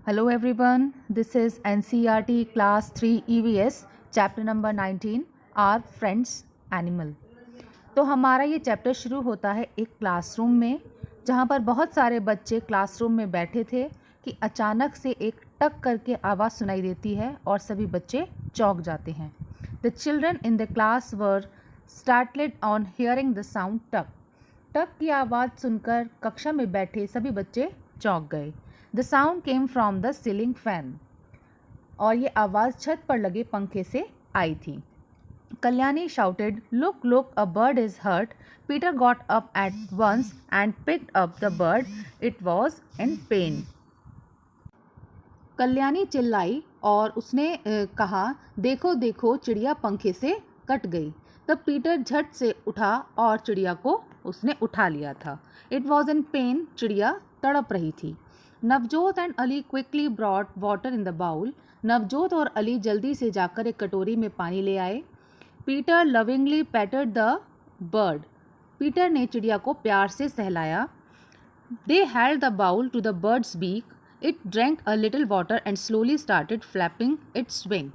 Hello everyone, this is NCERT Class 3 EVS Chapter number 19 Our Friends Animal। तो हमारा ये chapter शुरू होता है एक क्लासरूम में, जहाँ पर बहुत सारे बच्चे क्लासरूम में बैठे थे कि अचानक से एक टक करके आवाज़ सुनाई देती है और सभी बच्चे चौंक जाते हैं। The children in the class were startled on hearing the sound टक। टक की आवाज़ सुनकर कक्षा में बैठे सभी बच्चे चौंक गए। The sound came from the ceiling fan, और ये आवाज़ छत पर लगे पंखे से आई थी। Kalyani shouted, "Look, look, a bird is hurt." Peter got up at once and picked up the bird. It was in pain. Kalyani चिल्लाई और उसने कहा, देखो देखो, चिड़िया पंखे से कट गई। तब पीटर झट से उठा और चिड़िया को उसने उठा लिया था। इट वॉज इन पेन, चिड़िया तड़प रही थी। Navjot and Ali quickly brought water in the bowl. Navjot और अली जल्दी से जाकर एक कटोरी में पानी ले आए। Peter lovingly patted the bird. Peter ने चिड़िया को प्यार से सहलाया। They held the bowl to the bird's beak. It drank a little water and slowly started flapping its wing.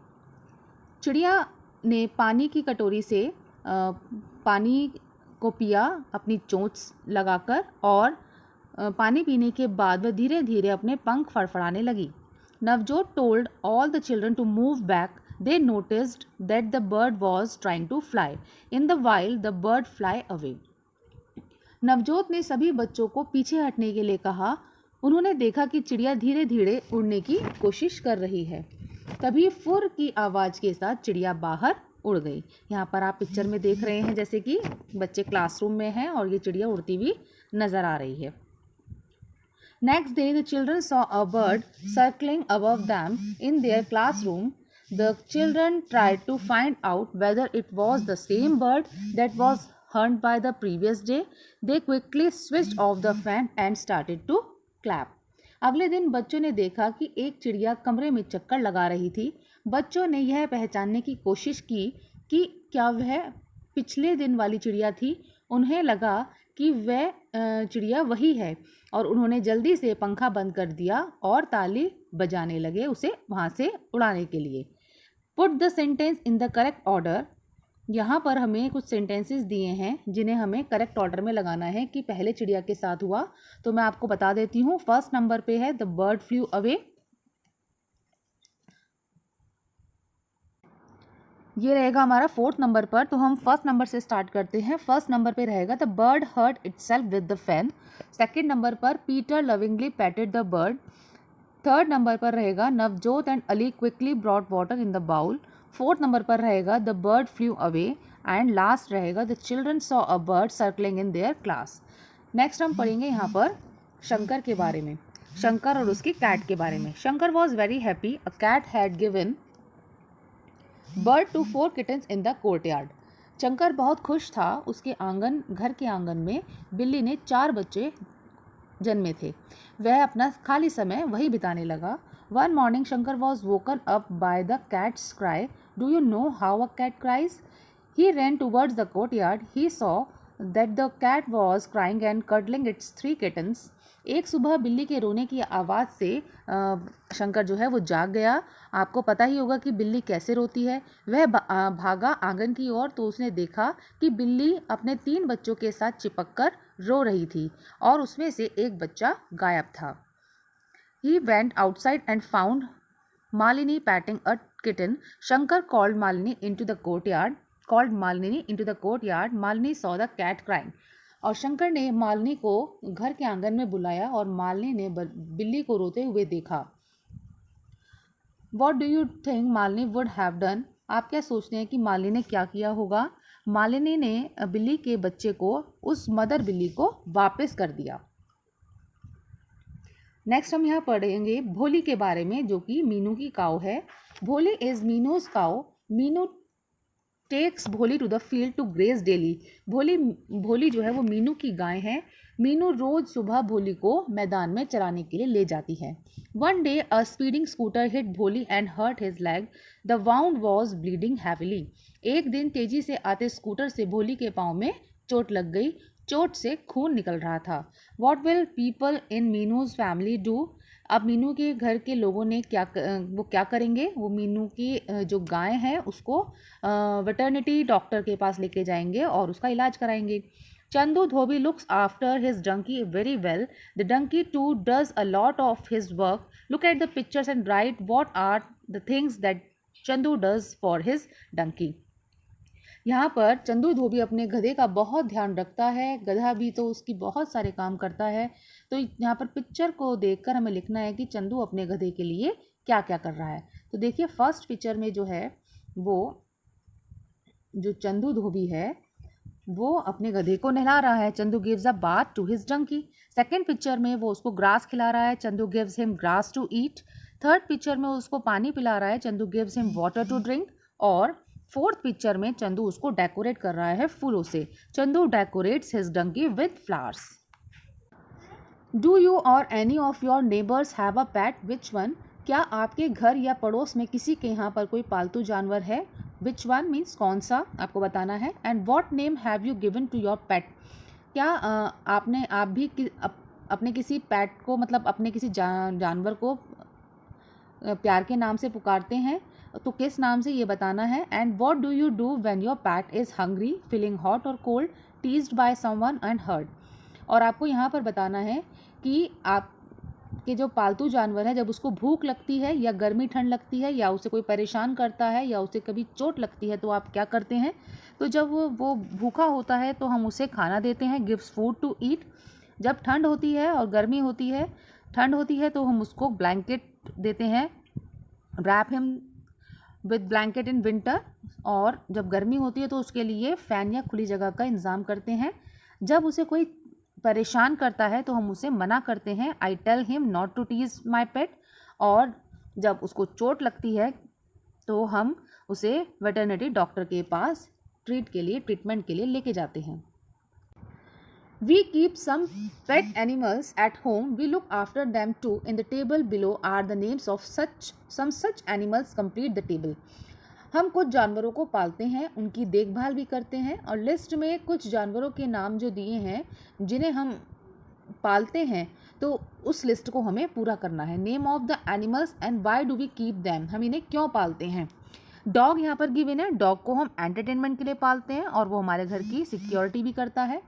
चिड़िया ने पानी की कटोरी से पानी को पिया अपनी चोंच लगाकर, और पानी पीने के बाद वह धीरे धीरे अपने पंख फड़फड़ाने लगी। Navjot told all the children to move back. They noticed that the bird was trying to fly. In the while, the bird fly away. Navjot ने सभी बच्चों को पीछे हटने के लिए कहा। उन्होंने देखा कि चिड़िया धीरे धीरे उड़ने की कोशिश कर रही है। तभी फुर की आवाज़ के साथ चिड़िया बाहर उड़ गई। यहाँ पर आप पिक्चर में देख रहे हैं जैसे कि बच्चे क्लासरूम में हैं और ये चिड़िया उड़ती हुई नज़र आ रही है। Next day, the children saw a bird circling above them in their classroom. The children tried to find out whether it was the same bird that was hunted by the previous day. They quickly switched off the fan and started to clap. अगले दिन बच्चों ने देखा कि एक चिड़िया कमरे में चक्कर लगा रही थी। बच्चों ने यह पहचानने की कोशिश की कि क्या वह पिछले दिन वाली चिड़िया थी। उन्हें लगा कि वह चिड़िया वही है, और उन्होंने जल्दी से पंखा बंद कर दिया और ताली बजाने लगे उसे वहाँ से उड़ाने के लिए। Put the sentence in the correct order. यहाँ पर हमें कुछ सेंटेंसेस दिए हैं जिन्हें हमें करेक्ट ऑर्डर में लगाना है कि पहले चिड़िया के साथ हुआ। तो मैं आपको बता देती हूँ। फर्स्ट नंबर पे है द बर्ड फ्लू अवे। ये रहेगा हमारा फोर्थ नंबर पर, तो हम फर्स्ट नंबर से स्टार्ट करते हैं। फर्स्ट नंबर पे रहेगा the bird hurt itself with the fan. Second number पर Peter lovingly patted the bird. Third number पर रहेगा Navjot and Ali quickly brought water in the bowl. Fourth number पर रहेगा the bird flew away. And last रहेगा the children saw a bird circling in their class. Next हम पढ़ेंगे यहाँ पर शंकर के बारे में, शंकर और उसकी कैट के बारे में। Shankar was very happy. A cat had given birth to 4 kittens in the courtyard. Shankar बहुत खुश था। उसके घर के आंगन में बिल्ली ने 4 बच्चे जन्मे थे। वह अपना खाली समय वही बिताने लगा। One morning Shankar was woken up by the cat's cry. Do you know how a cat cries? He ran towards the courtyard. He saw that the cat was crying and cuddling its 3 kittens. एक सुबह बिल्ली के रोने की आवाज़ से शंकर जो है वो जाग गया। आपको पता ही होगा कि बिल्ली कैसे रोती है। वह भागा आंगन की ओर, तो उसने देखा कि बिल्ली अपने 3 बच्चों के साथ चिपक कर रो रही थी और उसमें से एक बच्चा गायब था। He went outside and found Malini patting a kitten. Shankar called Malini into the courtyard. Malini saw the cat crying. और शंकर ने मालिनी को घर के आंगन में बुलाया और मालिनी ने बिल्ली को रोते हुए देखा। What do you think Malini would have done? आप क्या सोचते हैं कि मालिनी ने क्या किया होगा? मालिनी ने बिल्ली के बच्चे को, उस मदर बिल्ली को वापस कर दिया। नेक्स्ट हम यहाँ पढ़ेंगे भोली के बारे में, जो कि मीनू की काऊ है। Bholi is Meenu's cow. Meenu takes Bholi to the field to graze daily. Bholi जो है वो मीनू की गाय है। मीनू रोज सुबह भोली को मैदान में चराने के लिए ले जाती है। One day a speeding scooter hit Bholi and hurt his leg. The wound was bleeding heavily. एक दिन तेजी से आते स्कूटर से भोली के पाँव में चोट लग गई। चोट से खून निकल रहा था। What will people in Meenu's family do? अब मीनू के घर के लोगों ने वो क्या करेंगे, वो मीनू की जो गाय है उसको वेटर्निटी डॉक्टर के पास लेके जाएंगे और उसका इलाज कराएंगे। चंदू धोबी looks after his donkey very well. The donkey too does a lot of his work. Look at the pictures and write what are the things that Chandu does for his donkey. यहाँ पर चंदू धोबी अपने गधे का बहुत ध्यान रखता है, गधा भी तो उसकी बहुत सारे काम करता है। तो यहाँ पर पिक्चर को देखकर हमें लिखना है कि चंदू अपने गधे के लिए क्या क्या कर रहा है। तो देखिए फर्स्ट पिक्चर में जो है वो जो चंदू धोबी है वो अपने गधे को नहला रहा है। Chandu gives a bath to his donkey. Second picture में वो उसको ग्रास खिला रहा है। Chandu gives him grass to eat. Third picture में उसको पानी पिला रहा है। Chandu gives him water to drink. और फोर्थ पिक्चर में चंदू उसको डेकोरेट कर रहा है फूलों से। Chandu decorates his donkey with flowers. Do you और any of your neighbours have a pet, which one? क्या आपके घर या पड़ोस में किसी के यहाँ पर कोई पालतू जानवर है? विच वन मीन्स कौन सा, आपको बताना है। And what name have you given to your pet? क्या आप भी अपने किसी पेट को मतलब अपने किसी जानवर को प्यार के नाम से पुकारते हैं? तो किस नाम से ये बताना है। And what do you do when your pet is hungry, feeling hot और cold, teased by someone and hurt? और आपको यहाँ पर बताना है कि आपके जो पालतू जानवर है जब उसको भूख लगती है या गर्मी ठंड लगती है या उसे कोई परेशान करता है या उसे कभी चोट लगती है तो आप क्या करते हैं। तो जब वो भूखा होता है तो हम उसे खाना देते हैं, गिव्स फूड टू ईट। जब ठंड होती है और गर्मी होती है, ठंड होती है तो हम उसको ब्लैंकेट देते हैं, wrap him with blanket in winter. और जब गर्मी होती है तो उसके लिए फ़ैन या खुली जगह का इंतज़ाम करते हैं। जब उसे कोई परेशान करता है तो हम उसे मना करते हैं, I tell him not to tease my pet. और जब उसको चोट लगती है तो हम उसे वेटरनरी डॉक्टर के पास ट्रीटमेंट के लिए लेके जाते हैं। We keep some pet animals at home. We look after them too. In the table below are the names of some such animals. Complete the table. हम कुछ जानवरों को पालते हैं, उनकी देखभाल भी करते हैं और लिस्ट में कुछ जानवरों के नाम जो दिए हैं जिन्हें हम पालते हैं तो उस लिस्ट को हमें पूरा करना है। Name of the animals and why do we keep them, हम इन्हें क्यों पालते हैं। डॉग यहाँ पर गिवन है, डॉग को हम एंटरटेनमेंट के लिए पालते हैं और वो हमारे घर की सिक्योरिटी भी करता है।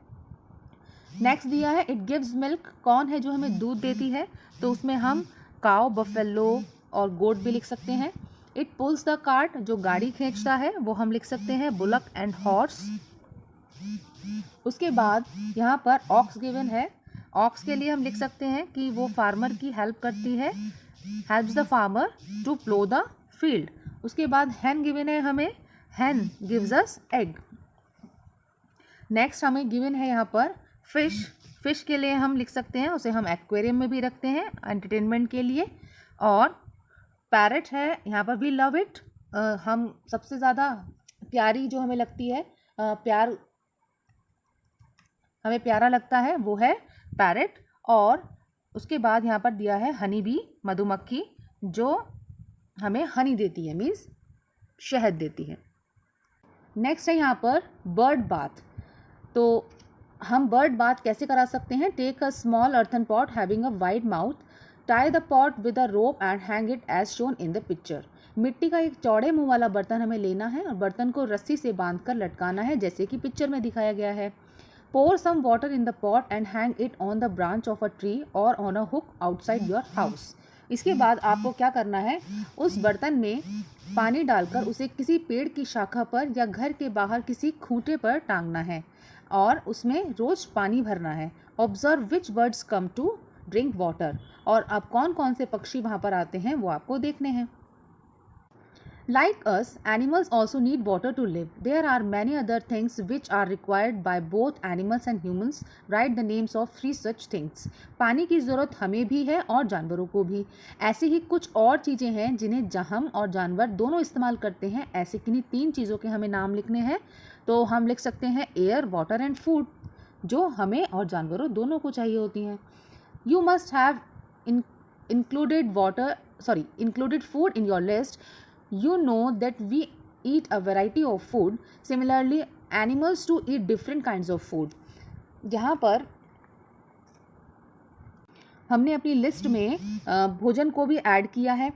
नेक्स्ट दिया है इट गिव्स मिल्क, कौन है जो हमें दूध देती है, तो उसमें हम काउ, बफेलो और गोट भी लिख सकते हैं। इट पुल्स द कार्ट, जो गाड़ी खींचता है वो हम लिख सकते हैं बुलक एंड हॉर्स। उसके बाद यहाँ पर ऑक्स गिवन है, ऑक्स के लिए हम लिख सकते हैं कि वो फार्मर की हेल्प करती है, helps the farmer to plough the field. उसके बाद हैन गिवन है हमें, hen gives us egg. Next हमें गिवन है यहाँ पर फिश, फिश के लिए हम लिख सकते हैं उसे हम एक्वेरियम में भी रखते हैं एंटरटेनमेंट के लिए। और पैरट है यहाँ पर भी लव इट, हम सबसे ज़्यादा प्यारी जो हमें लगती है, हमें प्यारा लगता है वो है पैरट। और उसके बाद यहाँ पर दिया है हनी बी, मधुमक्खी जो हमें हनी देती है, मीन्स शहद देती है। नेक्स्ट है यहाँ पर बर्ड बाथ, तो हम बर्ड बाथ कैसे करा सकते हैं। Take a small earthen pot having a wide mouth, tie the pot with a rope and hang it as shown in the picture. मिट्टी का एक चौड़े मुंह वाला बर्तन हमें लेना है और बर्तन को रस्सी से बांधकर लटकाना है जैसे कि पिक्चर में दिखाया गया है। Pour some water in the pot and hang it on the branch of a tree और on a hook outside your house. इसके बाद आपको क्या करना है, उस बर्तन में पानी डालकर उसे किसी पेड़ की शाखा पर या घर के बाहर किसी खूंटे पर टांगना है और उसमें रोज पानी भरना है। Observe which birds come to drink water, और अब कौन कौन से पक्षी वहाँ पर आते हैं वो आपको देखने हैं। Like us, animals also need water to live. There are many other things which are required by both animals and humans. Write the names of 3 such things. पानी की ज़रूरत हमें भी है और जानवरों को भी। ऐसे ही कुछ और चीज़ें हैं जिन्हें हम और जानवर दोनों इस्तेमाल करते हैं। ऐसे किन्हीं 3 चीज़ों के हमें नाम लिखने हैं, तो हम लिख सकते हैं एयर, वाटर एंड फूड, जो हमें और जानवरों दोनों को चाहिए होती हैं। You must have included food in your list. You know that we eat a variety of food. Similarly, animals too eat different kinds of food. यहाँ पर हमने अपनी लिस्ट में भोजन को भी ऐड किया है।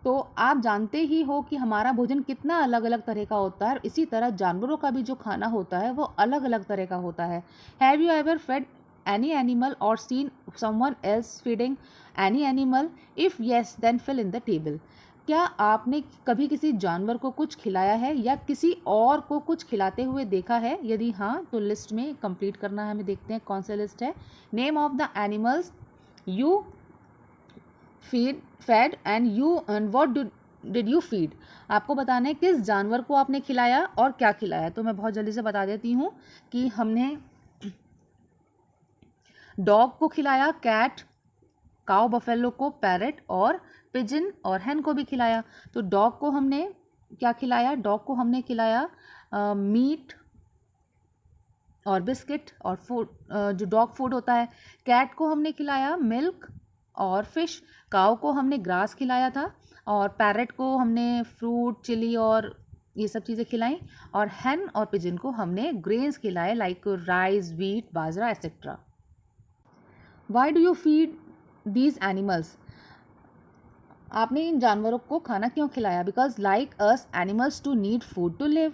तो आप जानते ही हो कि हमारा भोजन कितना अलग अलग तरह का होता है। इसी तरह जानवरों का भी जो खाना होता है वो अलग अलग तरह का होता है। Have you ever fed any animal और seen someone else feeding any animal? If yes then fill in the table. क्या आपने कभी किसी जानवर को कुछ खिलाया है या किसी और को कुछ खिलाते हुए देखा है? यदि हाँ तो लिस्ट में कंप्लीट करना है। हमें देखते हैं कौन सा लिस्ट है। Name of the animals you fed and what did you feed. आपको बताना है किस जानवर को आपने खिलाया और क्या खिलाया। तो मैं बहुत जल्दी से बता देती हूँ कि हमने डॉग को खिलाया, कैट, काउ बफेलो को, पैरट और पिजन और हैन को भी खिलाया। तो डॉग को हमने क्या खिलाया? डॉग को हमने खिलाया मीट और बिस्किट और फूड, जो डॉग फूड होता है। कैट को हमने खिलाया मिल्क और फिश। काऊ को हमने ग्रास खिलाया था और पैरट को हमने फ्रूट, चिली और ये सब चीज़ें खिलाई। और हैन और पिजन को हमने ग्रेन्स खिलाए like rice, wheat, bajra etcetera. Why do you feed these animals? आपने इन जानवरों को खाना क्यों खिलाया? Because like us animals too need food to live.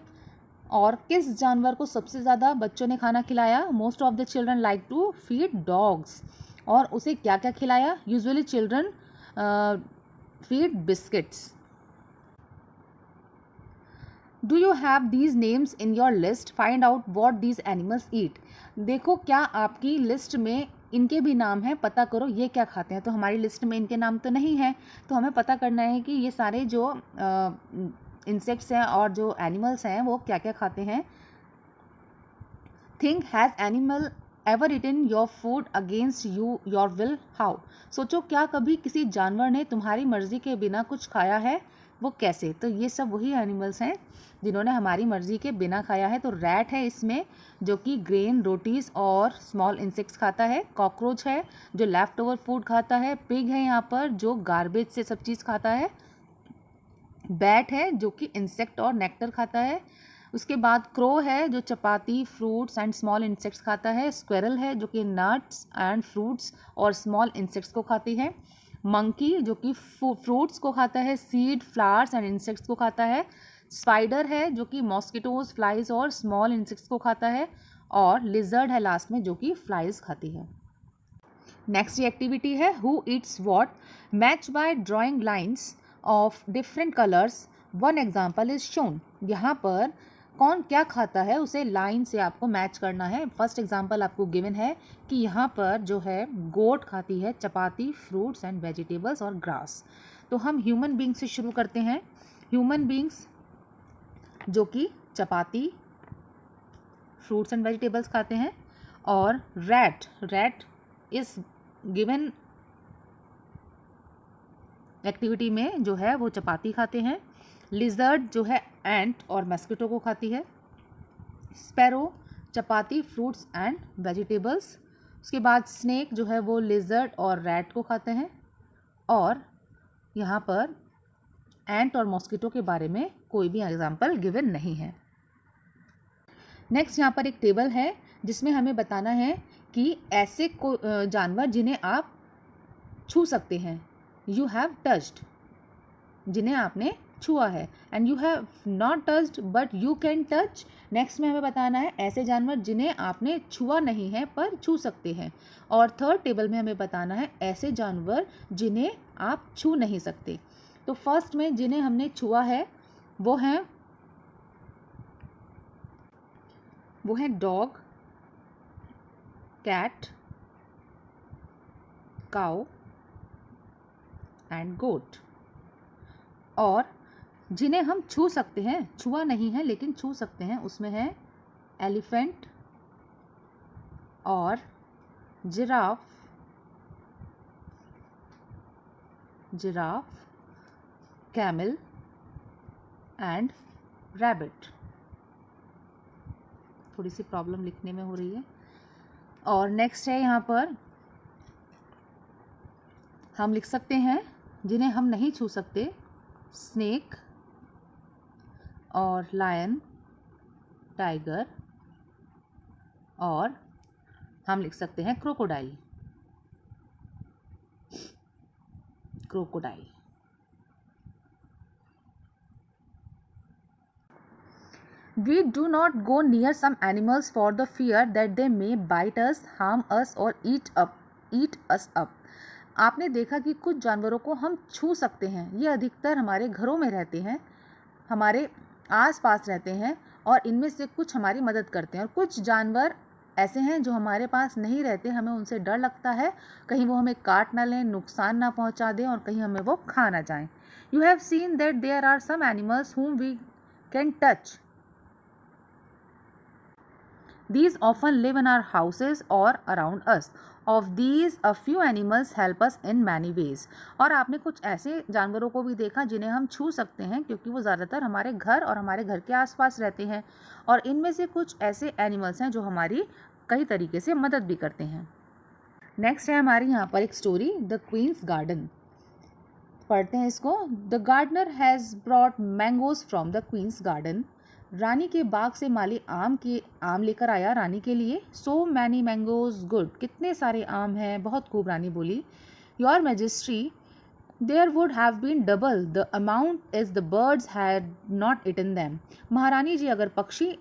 और किस जानवर को सबसे ज़्यादा बच्चों ने खाना खिलाया? Most of the children like to feed dogs. और उसे क्या क्या खिलाया? Usually children feed biscuits. Do you have these names in your list? Find out what these animals eat. देखो क्या आपकी लिस्ट में इनके भी नाम हैं, पता करो ये क्या खाते हैं। तो हमारी लिस्ट में इनके नाम तो नहीं है, तो हमें पता करना है कि ये सारे जो इंसेक्ट्स हैं और जो एनिमल्स हैं वो क्या क्या खाते हैं। Think has animal ever eaten your food against you your will? How? सोचो क्या कभी किसी जानवर ने तुम्हारी मर्जी के बिना कुछ खाया है? वो कैसे? तो ये सब वही एनिमल्स हैं जिन्होंने हमारी मर्जी के बिना खाया है। तो रैट है इसमें जो कि ग्रेन, रोटीज़ और स्मॉल इंसेक्ट्स खाता है। कॉकरोच है जो लेफ्ट ओवर फूड खाता है। पिग है यहाँ पर जो गार्बेज से सब चीज़ खाता है। बैट है जो कि इंसेक्ट और नेक्टर खाता है। उसके बाद क्रो है जो चपाती, फ्रूट्स एंड स्मॉल इंसेक्ट्स खाता है। स्क्वेरल है जो कि नट्स एंड फ्रूट्स और स्मॉल इंसेक्ट्स को खाती है। मंकी जो कि फ्रूट्स को खाता है, सीड, फ्लावर्स एंड इंसेक्ट्स को खाता है। स्पाइडर है जो कि मॉस्किटोज, फ्लाइज और स्मॉल इंसेक्ट्स को खाता है। और लिजर्ड है लास्ट में जो कि फ्लाइज खाती है। नेक्स्ट एक्टिविटी है who Yeats what. Match by drawing lines of different colours. One example is shown. यहाँ पर कौन क्या खाता है उसे लाइन से आपको मैच करना है। फर्स्ट एग्जाम्पल आपको गिवन है कि यहाँ पर जो है गोट खाती है चपाती, फ्रूट्स एंड वेजिटेबल्स और ग्रास। तो हम ह्यूमन बींग्स से शुरू करते हैं। ह्यूमन बींग्स जो कि चपाती, फ्रूट्स एंड वेजिटेबल्स खाते हैं। और रैट इस गिवन एक्टिविटी में जो है वो चपाती खाते हैं। लिजर्ड जो है एंट और मस्किटो को खाती है। Sparrow chapati, fruits and vegetables. उसके बाद स्नेक जो है वो लिजर्ड और रैट को खाते हैं। और यहाँ पर एंट और मॉस्किटो के बारे में कोई भी एग्जाम्पल गिवन नहीं है। नेक्स्ट यहाँ पर एक टेबल है जिसमें हमें बताना है कि ऐसे जानवर जिन्हें आप छू सकते हैं। यू हैव टच्ड, जिन्हें आपने छुआ है। And you have not touched but you can touch. Next में हमें बताना है ऐसे जानवर जिन्हें आपने छुआ नहीं है पर छू सकते हैं। और थर्ड टेबल में हमें बताना है ऐसे जानवर जिन्हें आप छू नहीं सकते। तो फर्स्ट में जिन्हें हमने छुआ है वो हैं डॉग, कैट, काउ एंड गोट। और जिन्हें हम छू सकते हैं, छुआ नहीं है लेकिन छू सकते हैं, उसमें है एलिफेंट और जिराफ, कैमल एंड रैबिट। थोड़ी सी प्रॉब्लम लिखने में हो रही है। और नेक्स्ट है यहाँ पर हम लिख सकते हैं जिन्हें हम नहीं छू सकते, स्नेक और लायन, टाइगर, और हम लिख सकते हैं crocodile. crocodile. We do not go near some animals for the fear that they may bite us, harm us or eat us up. आपने देखा कि कुछ जानवरों को हम छू सकते हैं, ये अधिकतर हमारे घरों में रहते हैं, हमारे आसपास रहते हैं और इनमें से कुछ हमारी मदद करते हैं और कुछ जानवर ऐसे हैं जो हमारे पास नहीं रहते, हमें उनसे डर लगता है कहीं वो हमें काट ना लें, नुकसान ना पहुंचा दें और कहीं हमें वो खा ना जाएं. You have seen that there are some animals whom we can touch. These often live in our houses or around us. Of these, a few animals help us in many ways. और आपने कुछ ऐसे जानवरों को भी देखा जिन्हें हम छू सकते हैं क्योंकि वो ज़्यादातर हमारे घर और हमारे घर के आसपास रहते हैं और इनमें से कुछ ऐसे एनिमल्स हैं जो हमारी कई तरीके से मदद भी करते हैं. नेक्स्ट है हमारी यहाँ पर एक स्टोरी, द क्वींस गार्डन. पढ़ते हैं इसको. The gardener has brought mangoes from the queen's garden. रानी के बाग से माली आम लेकर आया रानी के लिए. So many mangoes good. कितने सारे आम हैं, बहुत खूब. रानी बोली. Your majesty, there would have been double the amount as the birds had not eaten them. महारानी जी, अगर पक्षी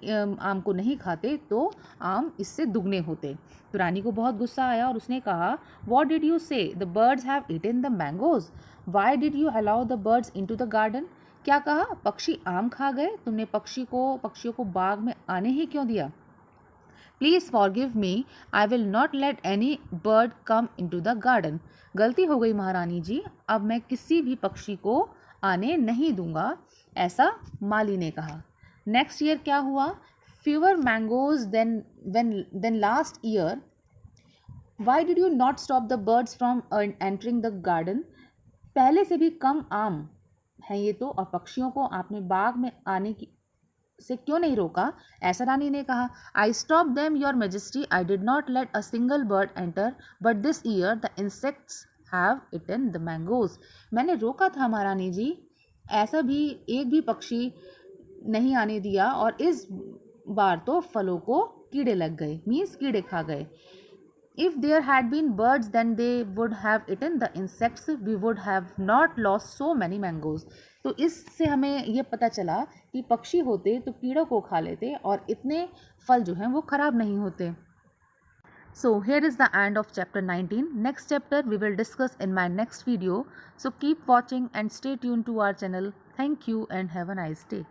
आम को नहीं खाते तो आम इससे दुगने होते. तो रानी को बहुत गुस्सा आया और उसने कहा, what did you say? The birds have eaten the mangoes. Why did you allow the birds into the garden. क्या कहा? पक्षी आम खा गए, तुमने पक्षियों को बाग में आने ही क्यों दिया? Please forgive me, I will not let any bird come into the garden. गलती हो गई महारानी जी, अब मैं किसी भी पक्षी को आने नहीं दूंगा, ऐसा माली ने कहा. नेक्स्ट ईयर क्या हुआ? Fewer mangoes than last year. Why did you not stop the birds from entering the garden. पहले से भी कम आम हैं ये तो, और पक्षियों को आपने बाग में आने की से क्यों नहीं रोका? ऐसा रानी ने कहा. I stop them your majesty, I did not let a single bird enter, but this year the insects have eaten the mangoes. मैंने रोका था महारानी जी, ऐसा भी एक भी पक्षी नहीं आने दिया और इस बार तो फलों को कीड़े लग गए, मीन्स कीड़े खा गए. If there had been birds, then they would have eaten the insects. We would have not lost so many mangoes. तो इससे हमें ये पता चला कि पक्षी होते तो कीड़ों को खा लेते और इतने फल जो हैं वो खराब नहीं होते. So here is the end of chapter 19. Next chapter we will discuss in my next video. So keep watching and stay tuned to our channel. Thank you and have a nice day.